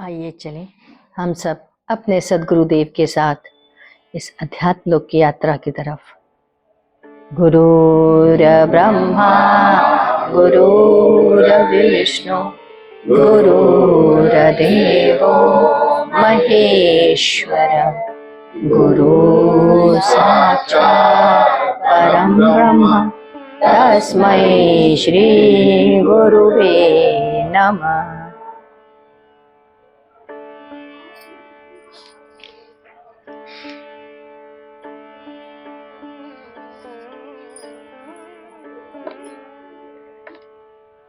आइए चलें हम सब अपने सद्गुरुदेव के साथ इस अध्यात्म लोक की यात्रा की तरफ। गुरुर्ब्रह्मा गुरुर्विष्णु गुरुर्देवो महेश्वर गुरु साक्षात् परं ब्रह्म तस्मै श्री गुरुवे नमः।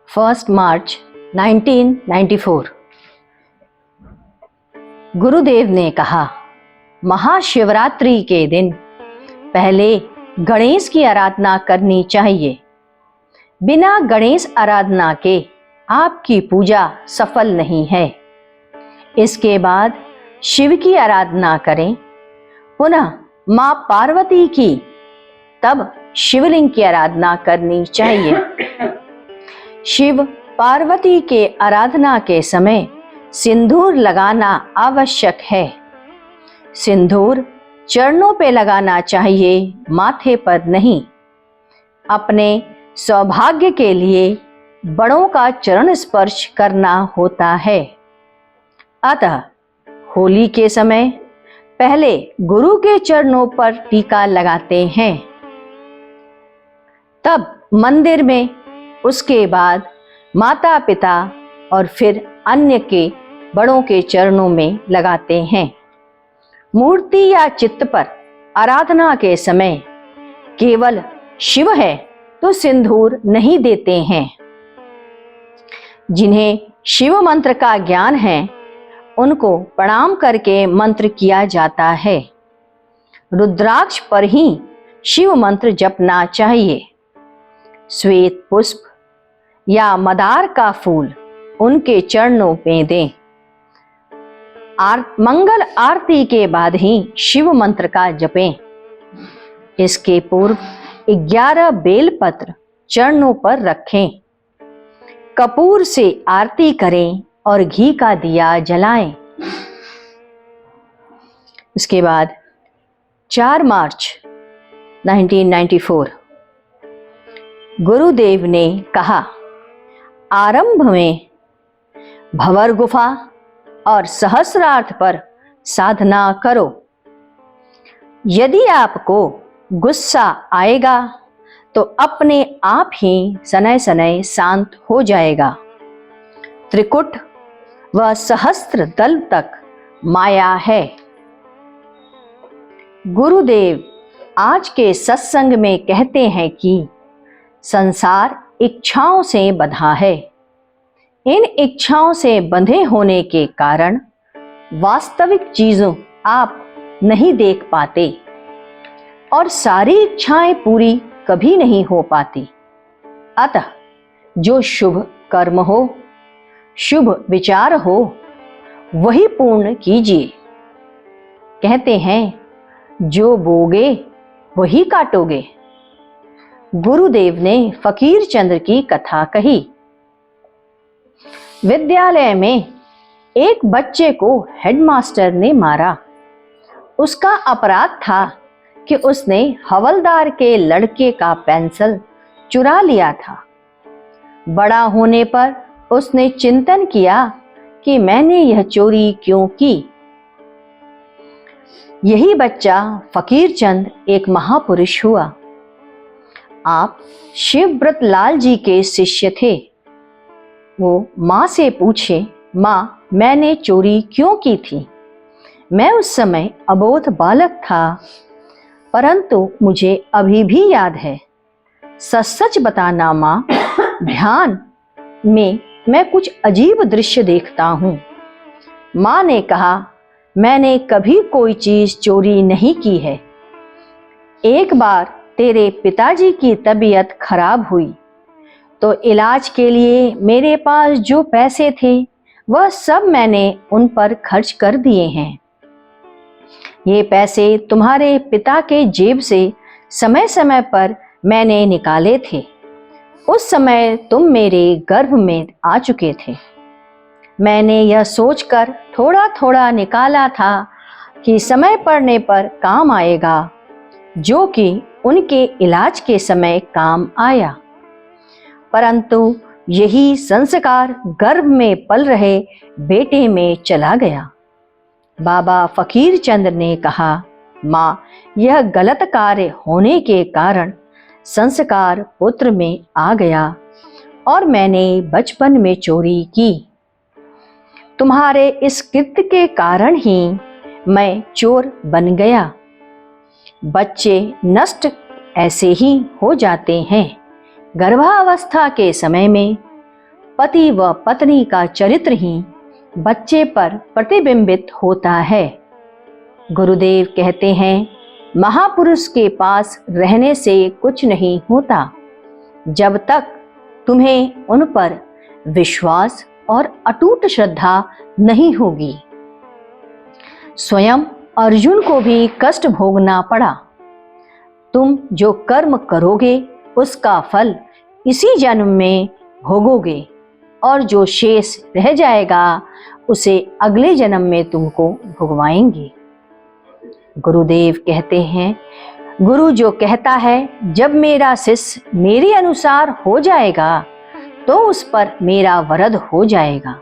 First March 1994। गुरुदेव ने कहा, महाशिवरात्रि के दिन पहले गणेश की आराधना करनी चाहिए। बिना गणेश आराधना के आपकी पूजा सफल नहीं है। इसके बाद शिव की आराधना करें, पुनः मां पार्वती की, तब शिवलिंग की आराधना करनी चाहिए। शिव पार्वती के आराधना के समय सिंदूर लगाना आवश्यक है। सिंदूर चरणों पे लगाना चाहिए, माथे पर नहीं। अपने सौभाग्य के लिए बड़ों का चरण स्पर्श करना होता है। अतः होली के समय पहले गुरु के चरणों पर टीका लगाते हैं, तब मंदिर में, उसके बाद माता पिता और फिर अन्य के बड़ों के चरणों में लगाते हैं। मूर्ति या चित्त पर आराधना के समय केवल शिव है तो सिंदूर नहीं देते हैं। जिन्हें शिव मंत्र का ज्ञान है उनको प्रणाम करके मंत्र किया जाता है। रुद्राक्ष पर ही शिव मंत्र जपना चाहिए। श्वेत पुष्प या मदार का फूल उनके चरणों में दें। मंगल आरती के बाद ही शिव मंत्र का जपें। इसके पूर्व 11 बेलपत्र चरणों पर रखें। कपूर से आरती करें और घी का दिया जलाएं। उसके बाद 4 मार्च 1994 गुरुदेव ने कहा, आरंभ में भंवर गुफा और सहस्रार्थ पर साधना करो। यदि आपको गुस्सा आएगा तो अपने आप ही सनय सनय शांत हो जाएगा। त्रिकुट व सहस्त्र दल तक माया है। गुरुदेव आज के सत्संग में कहते हैं कि संसार इच्छाओं से बंधा है। इन इच्छाओं से बंधे होने के कारण वास्तविक चीजों आप नहीं देख पाते और सारी इच्छाएं पूरी कभी नहीं हो पाती। अतः जो शुभ कर्म हो, शुभ विचार हो, वही पूर्ण कीजिए। कहते हैं, जो बोगे वही काटोगे। गुरुदेव ने फकीर चंद की कथा कही। विद्यालय में एक बच्चे को हेडमास्टर ने मारा। उसका अपराध था कि उसने हवलदार के लड़के का पेंसिल चुरा लिया था। बड़ा होने पर उसने चिंतन किया कि मैंने यह चोरी क्यों की। यही बच्चा फकीर चंद एक महापुरुष हुआ। आप शिवव्रत लाल जी के शिष्य थे। वो माँ से पूछे, माँ, मैंने चोरी क्यों की थी? मैं उस समय अबोध बालक था, परंतु मुझे अभी भी याद है। सच सच बताना माँ, ध्यान में मैं कुछ अजीब दृश्य देखता हूँ। माँ ने कहा, मैंने कभी कोई चीज चोरी नहीं की है। एक बार तेरे पिताजी की तबीयत खराब हुई तो इलाज के लिए मेरे पास जो पैसे थे वह सब मैंने उन पर खर्च कर दिए हैं। ये पैसे तुम्हारे पिता के जेब से समय समय पर मैंने निकाले थे। उस समय तुम मेरे गर्भ में आ चुके थे। मैंने यह सोचकर थोड़ा थोड़ा निकाला था कि समय पड़ने पर काम आएगा, जो कि उनके इलाज के समय काम आया। परंतु यही संस्कार गर्भ में पल रहे बेटे में चला गया। बाबा फकीर चंद ने कहा, माँ, यह गलत कार्य होने के कारण संस्कार पुत्र में आ गया और मैंने बचपन में चोरी की। तुम्हारे इस कृत्य के कारण ही मैं चोर बन गया। बच्चे नष्ट ऐसे ही हो जाते हैं। गर्भावस्था के समय में पति व पत्नी का चरित्र ही बच्चे पर प्रतिबिंबित होता है। गुरुदेव कहते हैं, महापुरुष के पास रहने से कुछ नहीं होता जब तक तुम्हें उन पर विश्वास और अटूट श्रद्धा नहीं होगी। स्वयं अर्जुन को भी कष्ट भोगना पड़ा। तुम जो कर्म करोगे उसका फल इसी जन्म में भोगोगे और जो शेष रह जाएगा उसे अगले जन्म में तुमको भुगवाएंगे। गुरुदेव कहते हैं, गुरु जो कहता है, जब मेरा शिष्य मेरे अनुसार हो जाएगा तो उस पर मेरा वरद हो जाएगा,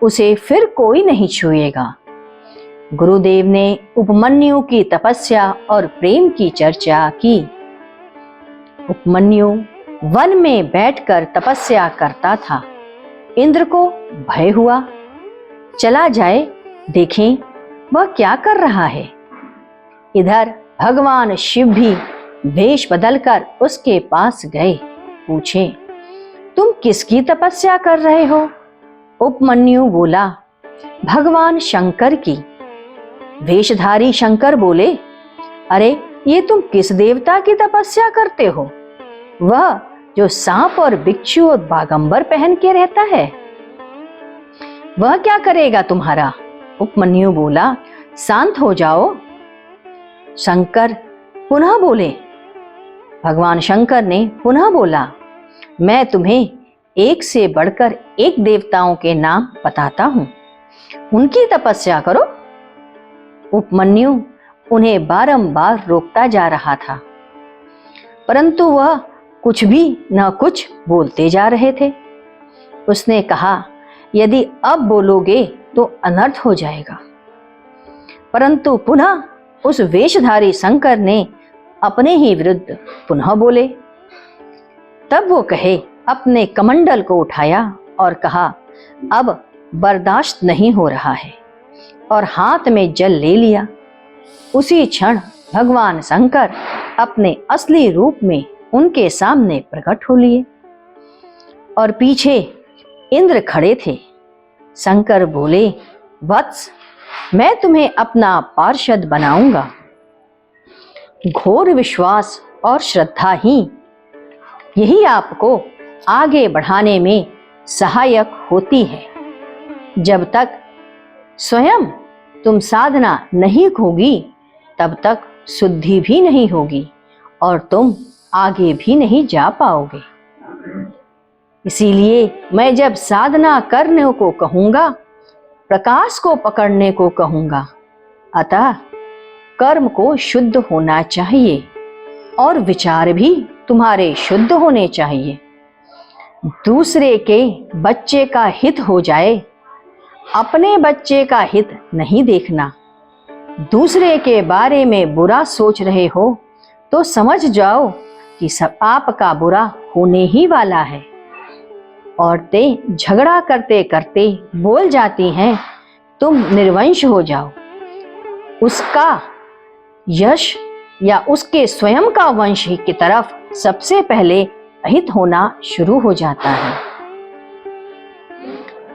उसे फिर कोई नहीं छुएगा। गुरुदेव ने उपमन्यु की तपस्या और प्रेम की चर्चा की। उपमन्यु वन में बैठकर तपस्या करता था। इंद्र को भय हुआ, चला जाए देखें वह क्या कर रहा है। इधर भगवान शिव भी वेश बदलकर उसके पास गए। पूछे, तुम किसकी तपस्या कर रहे हो? उपमन्यु बोला, भगवान शंकर की। वेशधारी शंकर बोले, अरे ये तुम किस देवता की तपस्या करते हो? वह जो सांप और बिच्छू और बागंबर पहन के रहता है, वह क्या करेगा तुम्हारा? उपमन्यु बोला, शांत हो जाओ। शंकर पुनः बोले, भगवान शंकर ने पुनः बोला, मैं तुम्हें एक से बढ़कर एक देवताओं के नाम बताता हूं, उनकी तपस्या करो। उपमन्यु उन्हें बारंबार रोकता जा रहा था, परंतु वह कुछ भी न कुछ बोलते जा रहे थे। उसने कहा, यदि अब बोलोगे तो अनर्थ हो जाएगा। परंतु पुनः उस वेशधारी शंकर ने अपने ही विरुद्ध पुनः बोले। तब वो कहे, अपने कमंडल को उठाया और कहा, अब बर्दाश्त नहीं हो रहा है, और हाथ में जल ले लिया। उसी क्षण भगवान शंकर अपने असली रूप में उनके सामने प्रकट हो लिए और पीछे इंद्र खड़े थे। शंकर बोले, वत्स, मैं तुम्हें अपना पार्षद बनाऊंगा। घोर विश्वास और श्रद्धा ही यही आपको आगे बढ़ाने में सहायक होती है। जब तक स्वयं तुम साधना नहीं खोगी तब तक शुद्धि भी नहीं होगी और तुम आगे भी नहीं जा पाओगे। इसीलिए मैं जब साधना करने को कहूंगा, प्रकाश को पकड़ने को कहूंगा। अतः कर्म को शुद्ध होना चाहिए और विचार भी तुम्हारे शुद्ध होने चाहिए। दूसरे के बच्चे का हित हो जाए, अपने बच्चे का हित नहीं देखना। दूसरे के बारे में बुरा सोच रहे हो तो समझ जाओ कि सब आपका बुरा होने ही वाला है। औरतें झगड़ा करते करते बोल जाती हैं, तुम निर्वंश हो जाओ। उसका यश या उसके स्वयं का वंश की तरफ सबसे पहले अहित होना शुरू हो जाता है।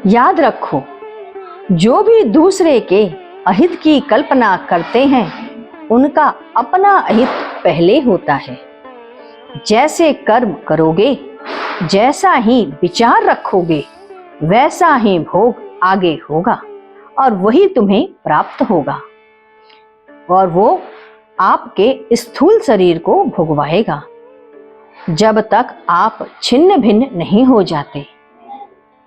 याद रखो, जो भी दूसरे के अहित की कल्पना करते हैं उनका अपना अहित पहले होता है। जैसे कर्म करोगे, जैसा ही विचार रखोगे, वैसा ही भोग आगे होगा और वही तुम्हें प्राप्त होगा और वो आपके स्थूल शरीर को भुगवाएगा जब तक आप छिन्न भिन्न नहीं हो जाते।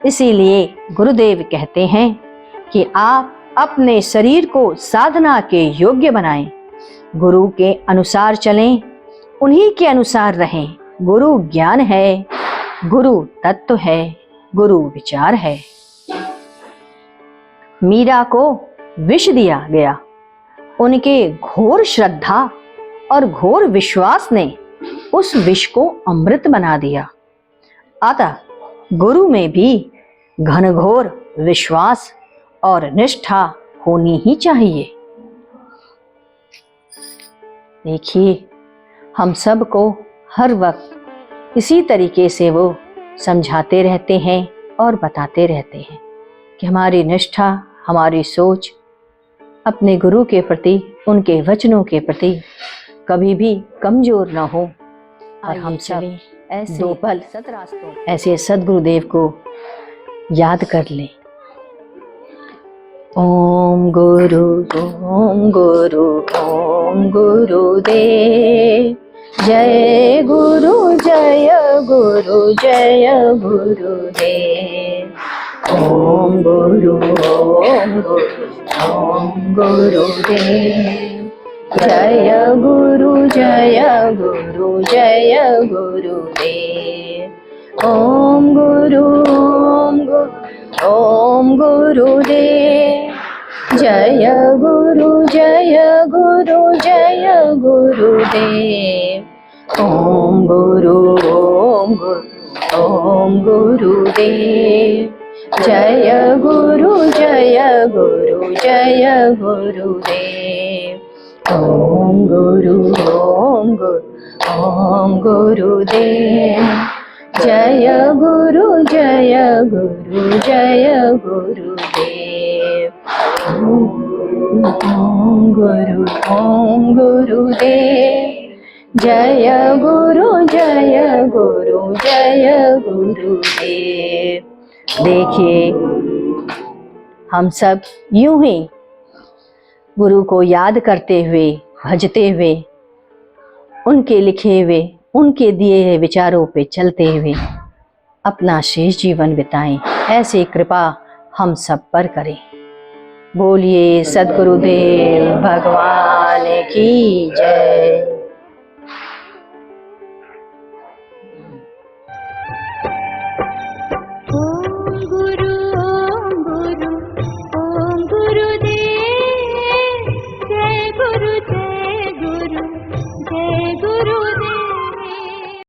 इसीलिए गुरुदेव कहते हैं कि आप अपने शरीर को साधना के योग्य बनाएं, गुरु के अनुसार चलें, उन्हीं के अनुसार रहें। गुरु ज्ञान है, गुरु तत्व है, गुरु विचार है। मीरा को विष दिया गया। उनके घोर श्रद्धा और घोर विश्वास ने उस विष को अमृत बना दिया। अतः गुरु में भी घनघोर विश्वास और निष्ठा होनी ही चाहिए। देखिए, हम सबको हर वक्त इसी तरीके से वो समझाते रहते हैं और बताते रहते हैं कि हमारी निष्ठा, हमारी सोच अपने गुरु के प्रति, उनके वचनों के प्रति कभी भी कमजोर न हो। और हम सब ऐसे दो पल ऐसे सद्गुरुदेव को याद कर लें। ओम गुरु ओम गुरु ओम गुरुदेव, जय गुरु जय गुरु जय गुरुदेव। ओम गुरु ओम गुरु ओम गुरुदेव, जय गुरु जय गुरु जय गुरुदेव। ओम गुरु ओम गुरु ओम गुरुदेव, जय गुरु जय गुरु जय गुरुदेव। ओम गुरु ओम गुरु ओम गुरुदेव, जय गुरु जय गुरु जय गुरुदेव। ओम गुरु ओम गुरु ओम गुरुदेव, जय गुरु जय गुरु जय गुरुदेव। ओम गुरु ओम गुरुदेव, जय गुरु जय गुरु जय गुरुदेव। देखिए, हम सब यूं ही गुरु को याद करते हुए, भजते हुए, उनके लिखे हुए, उनके दिए हुए विचारों पे चलते हुए अपना शेष जीवन बिताएं। ऐसी कृपा हम सब पर करें। बोलिए सद्गुरुदेव भगवान की जय।